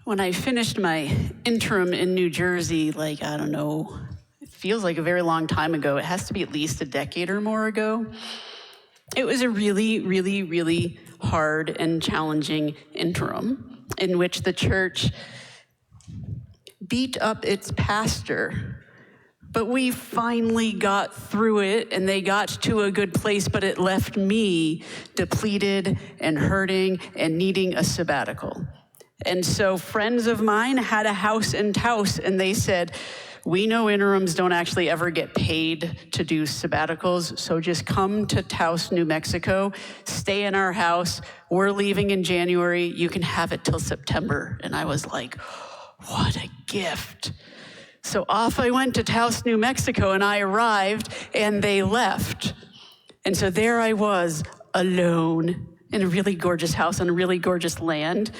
When I finished my interim in New Jersey, like, I don't know, it feels like a very long time ago. It has to be at least a decade or more ago. It was a really, really, really hard and challenging interim in which the church beat up its pastor. But we finally got through it, and they got to a good place, but it left me depleted and hurting and needing a sabbatical. And so friends of mine had a house in Taos, and they said, we know interims don't actually ever get paid to do sabbaticals, so just come to Taos, New Mexico, stay in our house. We're leaving in January. You can have it till September. And I was like, what a gift. So off I went to Taos, New Mexico, and I arrived, and they left. And so there I was, alone, in a really gorgeous house on a really gorgeous land,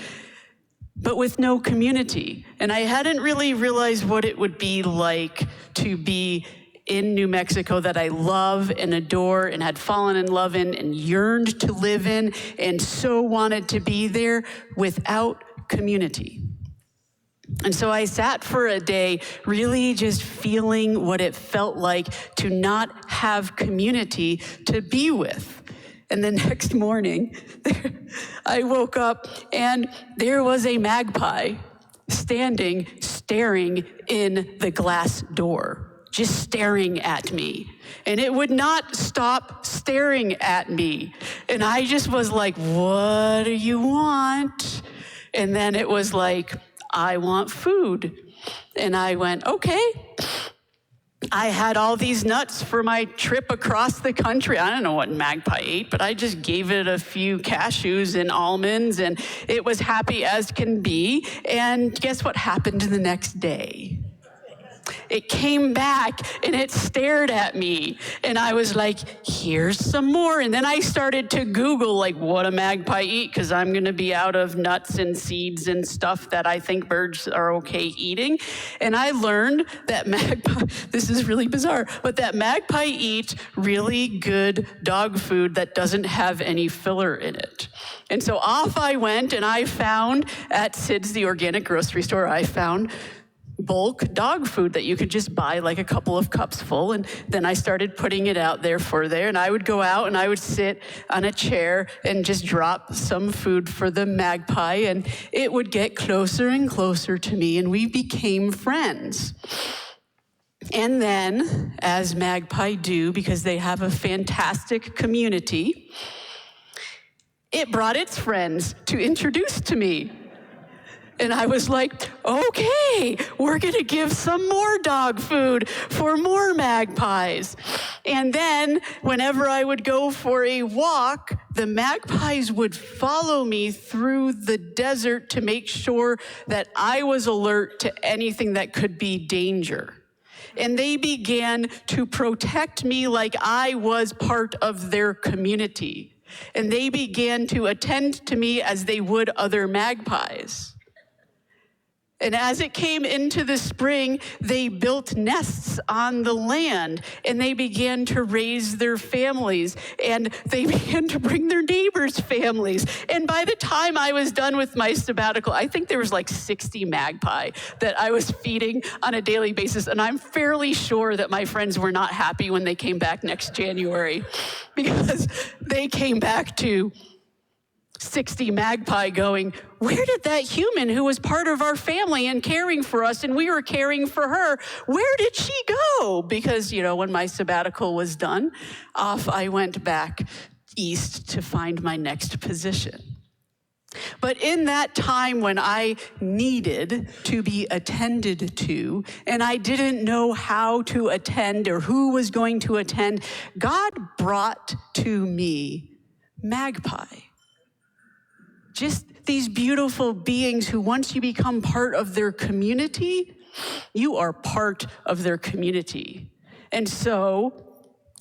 but with no community. And I hadn't really realized what it would be like to be in New Mexico that I love and adore and had fallen in love in and yearned to live in and so wanted to be there without community. And so I sat for a day really just feeling what it felt like to not have community to be with. And the next morning, I woke up and there was a magpie standing, staring in the glass door, just staring at me. And it would not stop staring at me. And I just was like, what do you want? And then it was like, I want food. And I went, okay. I had all these nuts for my trip across the country. I don't know what magpie ate, but I just gave it a few cashews and almonds, and it was happy as can be. And guess what happened the next day? It came back and it stared at me. And I was like, here's some more. And then I started to Google, like, what a magpie eat, because I'm going to be out of nuts and seeds and stuff that I think birds are okay eating. And I learned that magpie, this is really bizarre, but that magpie eat really good dog food that doesn't have any filler in it. And so off I went, and I found at Sid's, the organic grocery store, I found bulk dog food that you could just buy like a couple of cups full. And then I started putting it out there and I would go out and I would sit on a chair and just drop some food for the magpie, and it would get closer and closer to me, and we became friends. And then, as magpie do, because they have a fantastic community, it brought its friends to introduce to me. And I was like, okay, we're going to give some more dog food for more magpies. And then whenever I would go for a walk, the magpies would follow me through the desert to make sure that I was alert to anything that could be danger. And they began to protect me like I was part of their community. And they began to attend to me as they would other magpies. And as it came into the spring, they built nests on the land, and they began to raise their families, and they began to bring their neighbors' families. And by the time I was done with my sabbatical, I think there was like 60 magpie that I was feeding on a daily basis. And I'm fairly sure that my friends were not happy when they came back next January, because they came back to 60 magpie going, where did that human who was part of our family and caring for us, and we were caring for her, where did she go? Because, when my sabbatical was done, off I went back east to find my next position. But in that time when I needed to be attended to, and I didn't know how to attend or who was going to attend, God brought to me magpie. Just these beautiful beings who, once you become part of their community, you are part of their community. And so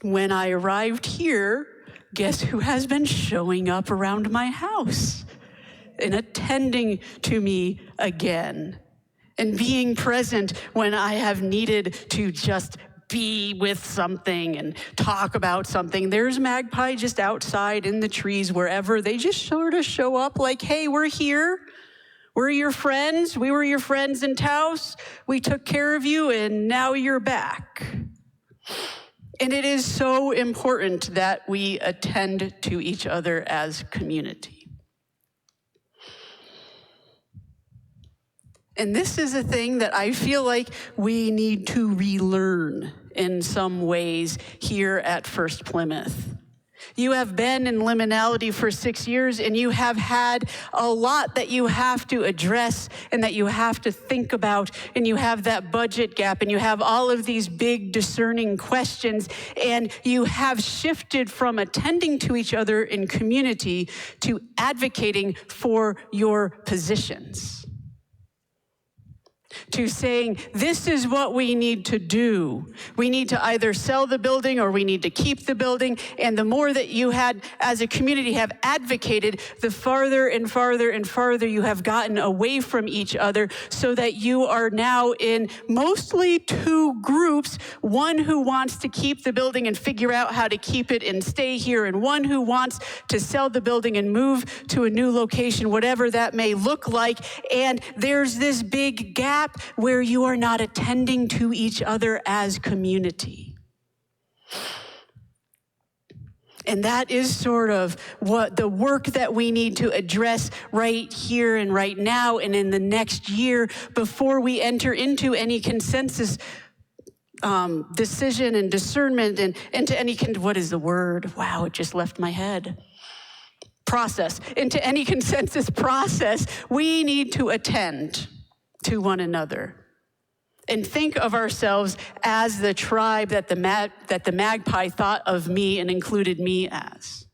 when I arrived here, guess who has been showing up around my house and attending to me again and being present when I have needed to just be with something and talk about something. There's Magpie just outside in the trees, wherever. They just sort of show up like, hey, we're here. We're your friends. We were your friends in Taos. We took care of you, and now you're back. And it is so important that we attend to each other as community. And this is a thing that I feel like we need to relearn in some ways here at First Plymouth. You have been in liminality for 6 years, and you have had a lot that you have to address and that you have to think about, and you have that budget gap, and you have all of these big discerning questions, and you have shifted from attending to each other in community to advocating for your positions. To saying, this is what we need to do. We need to either sell the building or we need to keep the building. And the more that you had, as a community, have advocated, the farther and farther and farther you have gotten away from each other, so that you are now in mostly two groups, one who wants to keep the building and figure out how to keep it and stay here, and one who wants to sell the building and move to a new location, whatever that may look like. And there's this big gap where you are not attending to each other as community. And that is sort of what the work that we need to address right here and right now and in the next year, before we enter into any consensus decision and discernment and into any, what is the word? Wow, it just left my head. Process. Into any consensus process, we need to attend to one another and think of ourselves as the tribe that the magpie thought of me and included me as.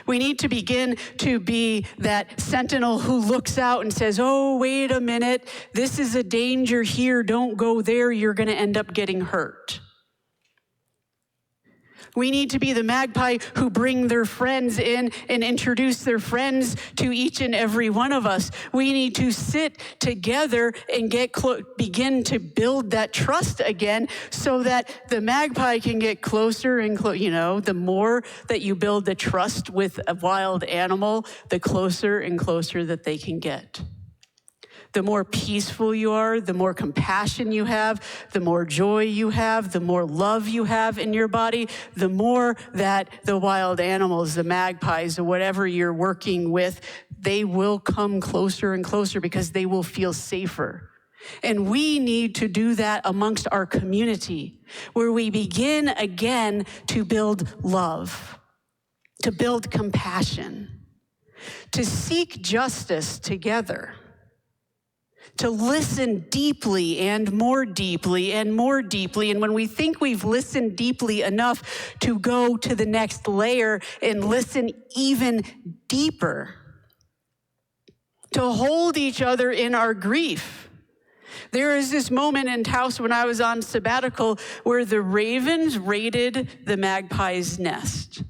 We need to begin to be that sentinel who looks out and says, oh, wait a minute, this is a danger here, don't go there, you're going to end up getting hurt. We need to be the magpie who bring their friends in and introduce their friends to each and every one of us. We need to sit together and begin to build that trust again, so that the magpie can get closer and the more that you build the trust with a wild animal, the closer and closer that they can get. The more peaceful you are, the more compassion you have, the more joy you have, the more love you have in your body, the more that the wild animals, the magpies, or whatever you're working with, they will come closer and closer because they will feel safer. And we need to do that amongst our community, where we begin again to build love, to build compassion, to seek justice together, to listen deeply and more deeply and more deeply. And when we think we've listened deeply enough, to go to the next layer and listen even deeper, to hold each other in our grief. There is this moment in Taos when I was on sabbatical where the ravens raided the magpie's nest.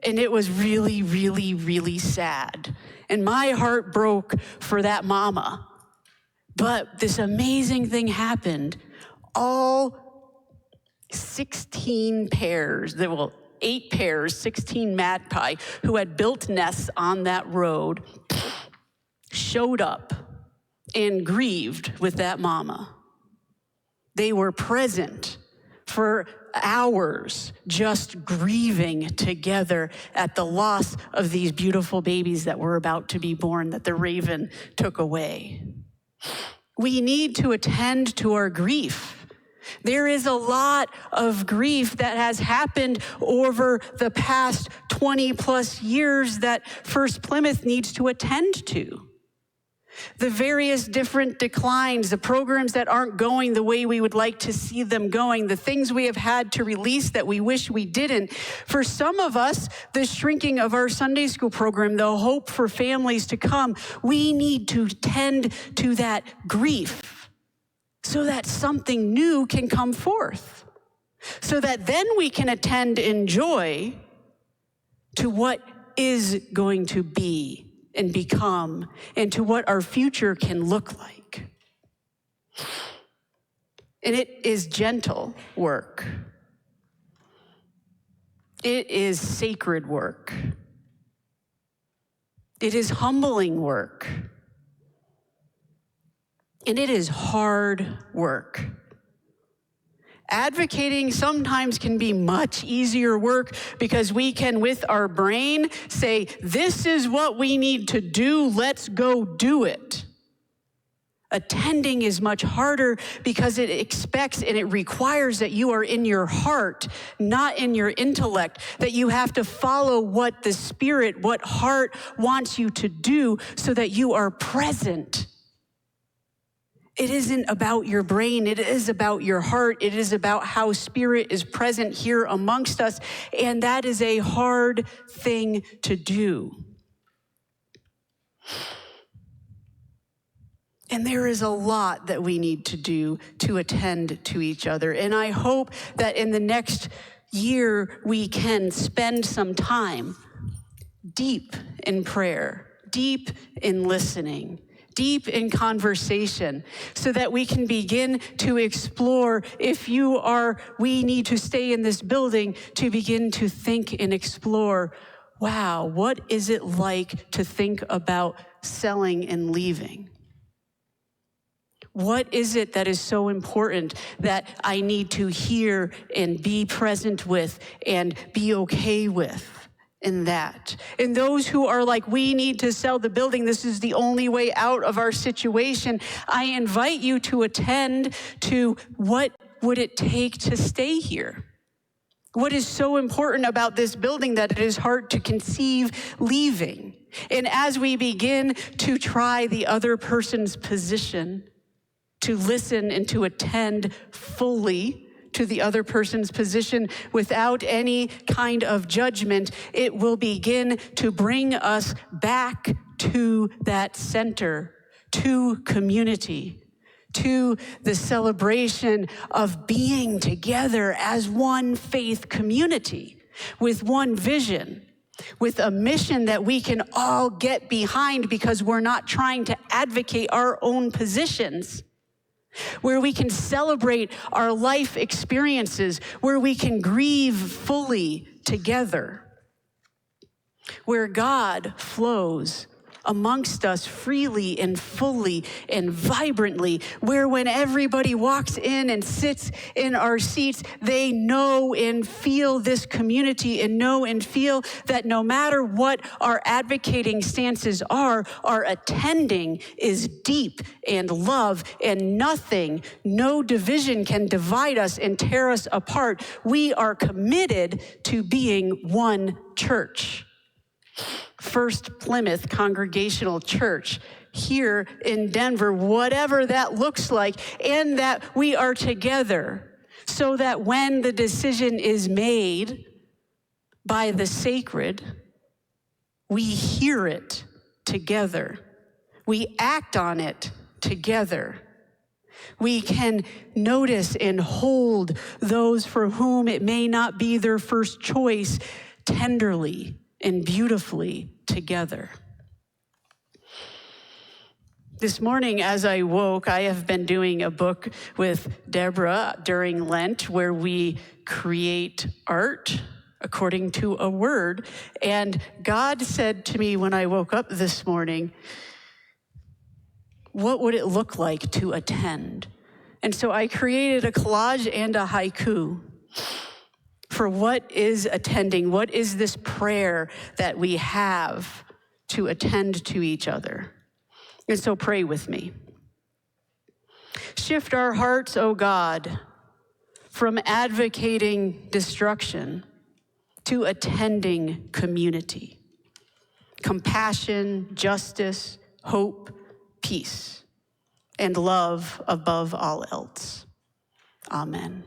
And it was really, really, really sad. And my heart broke for that mama. But this amazing thing happened. All 16 pairs, 8 pairs, 16 magpie who had built nests on that road showed up and grieved with that mama. They were present for hours, just grieving together at the loss of these beautiful babies that were about to be born, that the raven took away. We need to attend to our grief. There is a lot of grief that has happened over the past 20 plus years that First Plymouth needs to attend to. The various different declines, the programs that aren't going the way we would like to see them going, the things we have had to release that we wish we didn't. For some of us, the shrinking of our Sunday school program, the hope for families to come, we need to tend to that grief so that something new can come forth, so that then we can attend in joy to what is going to be and become, and to what our future can look like. And it is gentle work. It is sacred work. It is humbling work. And it is hard work. Advocating sometimes can be much easier work because we can, with our brain, say, this is what we need to do, let's go do it. Attending is much harder because it expects and it requires that you are in your heart, not in your intellect, that you have to follow what the Spirit, what heart wants you to do so that you are present. It isn't about your brain, it is about your heart, it is about how Spirit is present here amongst us, and that is a hard thing to do. And there is a lot that we need to do to attend to each other. And I hope that in the next year, we can spend some time deep in prayer, deep in listening, deep in conversation, so that we can begin to explore, we need to stay in this building, to begin to think and explore, wow, what is it like to think about selling and leaving? What is it that is so important that I need to hear and be present with and be okay with in that? And those who are like, we need to sell the building, this is the only way out of our situation, I invite you to attend to what would it take to stay here? What is so important about this building that it is hard to conceive leaving? And as we begin to try the other person's position, to listen and to attend fully to the other person's position without any kind of judgment, it will begin to bring us back to that center, to community, to the celebration of being together as one faith community with one vision, with a mission that we can all get behind because we're not trying to advocate our own positions, where we can celebrate our life experiences, where we can grieve fully together, where God flows amongst us freely and fully and vibrantly, where when everybody walks in and sits in our seats, they know and feel this community and know and feel that no matter what our advocating stances are, our attending is deep and love, and nothing, no division can divide us and tear us apart. We are committed to being one church. First Plymouth Congregational Church here in Denver, whatever that looks like, and that we are together so that when the decision is made by the sacred, we hear it together. We act on it together. We can notice and hold those for whom it may not be their first choice tenderly and beautifully together. This morning, as I woke, I have been doing a book with Deborah during Lent where we create art according to a word. And God said to me when I woke up this morning, what would it look like to attend? And so I created a collage and a haiku for what is attending, what is this prayer that we have to attend to each other. And so pray with me. Shift our hearts, O God, from advocating destruction to attending community, compassion, justice, hope, peace, and love above all else. Amen.